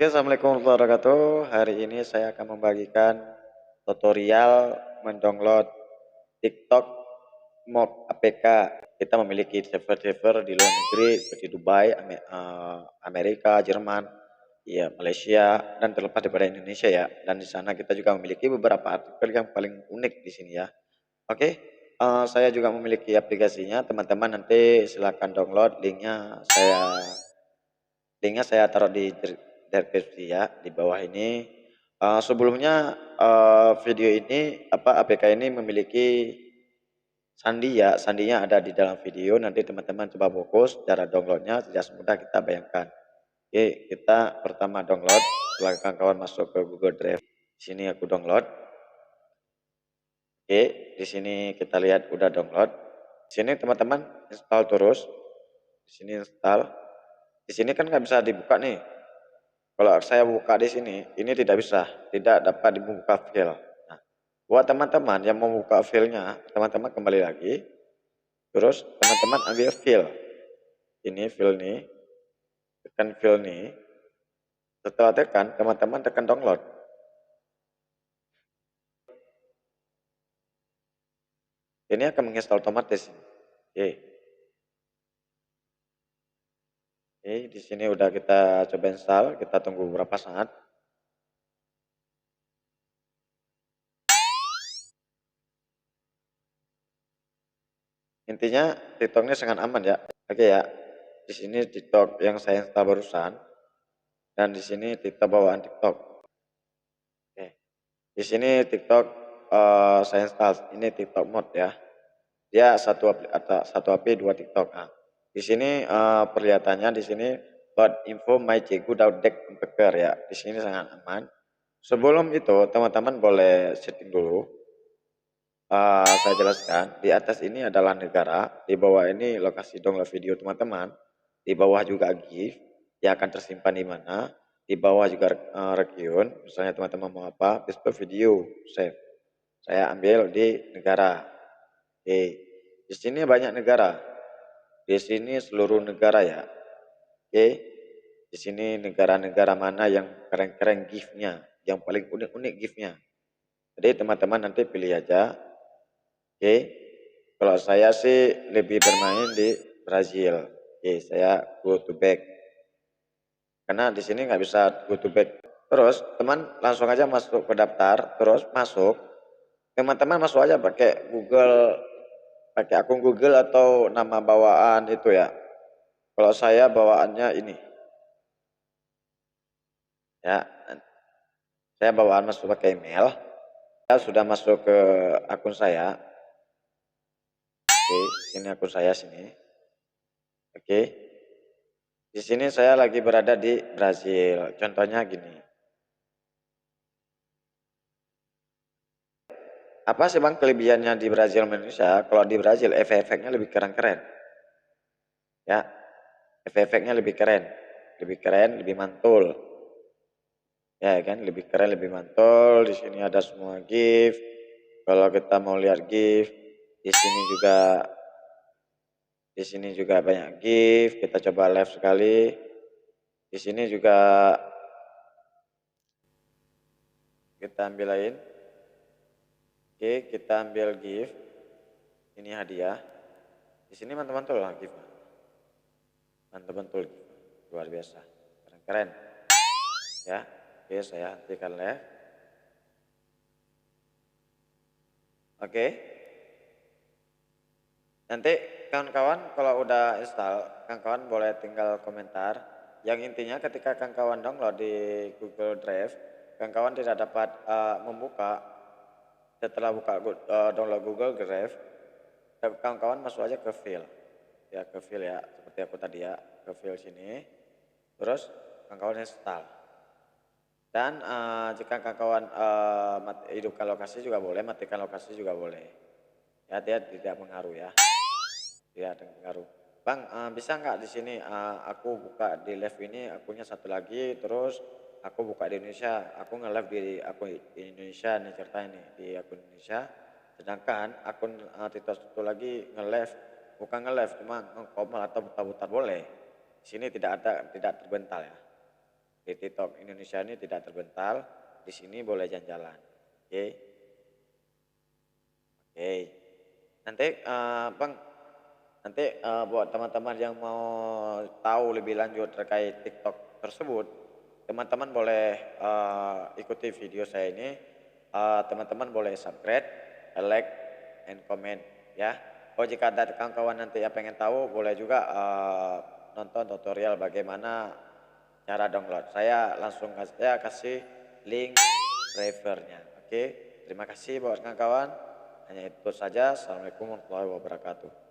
Oke, assalamualaikum warahmatullahi wabarakatuh. Hari ini saya akan membagikan tutorial mendownload TikTok Mod APK. Kita memiliki server-server di luar negeri seperti Dubai, Amerika, Jerman, ya Malaysia, dan terlepas daripada Indonesia ya. Dan di sana kita juga memiliki beberapa artikel yang paling unik di sini ya. Oke, saya juga memiliki aplikasinya. Teman-teman nanti silakan download linknya saya taruh di deskripsi ya di bawah ini. Sebelumnya video ini APK ini memiliki sandi ya, sandinya ada di dalam video. Nanti teman-teman coba fokus cara downloadnya tidak semudah kita bayangkan. Oke, kita pertama download. Setelah kawan-kawan masuk ke Google Drive, di sini aku download. Oke, di sini kita lihat udah download. Di sini teman-teman install terus. Di sini install. Di sini kan nggak bisa dibuka nih. Kalau saya buka di sini, ini tidak bisa, tidak dapat dibuka file. Nah, buat teman-teman yang mau buka filenya, teman-teman kembali lagi, terus teman-teman ambil file. Ini file nih, tekan file nih. Setelah tekan, teman-teman tekan download. Ini akan menginstal otomatis. Oke. Oke, di sini udah kita coba install, kita tunggu beberapa saat. Intinya TikToknya sangat aman ya. Oke ya. Di sini TikTok yang saya install barusan dan di sini TikTok bawaan TikTok. Oke. Di sini TikTok saya install, ini TikTok mod ya. Dia satu HP dua TikTok. Nah, di sini perlihatannya di sini buat info my Cegu Daudek Empeker ya. Di sini sangat aman. Sebelum itu teman-teman boleh setting dulu. Saya jelaskan, di atas ini adalah negara, di bawah ini lokasi download video teman-teman, di bawah juga GIF yang akan tersimpan di mana, di bawah juga region, misalnya teman-teman mau apa, display video, save. Saya ambil di negara. Oke, di sini banyak negara, di sini seluruh negara ya. Oke, di sini negara-negara mana yang keren-keren GIF-nya, yang paling unik-unik GIF-nya. Jadi teman-teman nanti pilih aja. Oke, kalau saya sih lebih bermain di Brazil. Oke, saya go to back. Karena di sini nggak bisa go to back. Terus teman langsung aja masuk ke daftar, terus masuk. Teman-teman masuk aja pakai akun Google atau nama bawaan itu ya. Kalau saya bawaannya ini. Ya, saya bawaan masuk pakai email. Saya sudah masuk ke akun saya. Oke, ini akun saya sini. Oke. Di sini saya lagi berada di Brazil. Contohnya gini. Apa sih bang kelebihannya di Brazil sama Indonesia? Kalau di Brazil efek-efeknya lebih keren-keren. Ya, efek-efeknya lebih keren, lebih mantul. Ya kan, lebih keren, lebih mantul. Di sini ada semua GIF. Kalau kita mau lihat GIF, di sini juga banyak GIF. Kita coba live sekali. Di sini juga kita ambil lain. Oke, kita ambil GIF. Ini hadiah. Di sini mantap-mantul lah GIF. Mantap-mantul, luar biasa, keren-keren. Ya, oke saya hentikan live. Oke. Nanti kawan-kawan kalau udah install, kawan-kawan boleh tinggal komentar. Yang intinya ketika kawan-kawan download di Google Drive, kawan-kawan tidak dapat membuka. Setelah download Google Drive, kawan-kawan masuk aja ke file. Ya ke file ya, seperti aku tadi ya, ke file sini. Terus kawan-kawan install. Dan jika kawan-kawan hidupkan lokasi juga boleh, matikan lokasi juga boleh. Ya, dia tidak mengaruh ya. Tidak ada pengaruh. Bang, bisa nggak di sini aku buka di live ini akunnya satu lagi, terus aku buka di Indonesia, aku nge-live di akun Indonesia nih ceritanya nih di akun Indonesia, sedangkan akun TikTok satu lagi nge-live, bukan nge-live cuma nge-comment atau buta-buta boleh. Di sini tidak terbental ya. Di TikTok Indonesia ini tidak terbental, di sini boleh jalan-jalan. Oke. Oke. Nanti Bang, nanti buat teman-teman yang mau tahu lebih lanjut terkait TikTok tersebut, teman-teman boleh ikuti video saya ini. Teman-teman boleh subscribe, like, and comment ya. Oh, jika ada kawan-kawan nanti yang pengen tahu, boleh juga nonton tutorial bagaimana cara download. Saya kasih link drivernya. Oke, terima kasih buat kawan-kawan. Hanya itu saja. Assalamualaikum warahmatullahi wabarakatuh.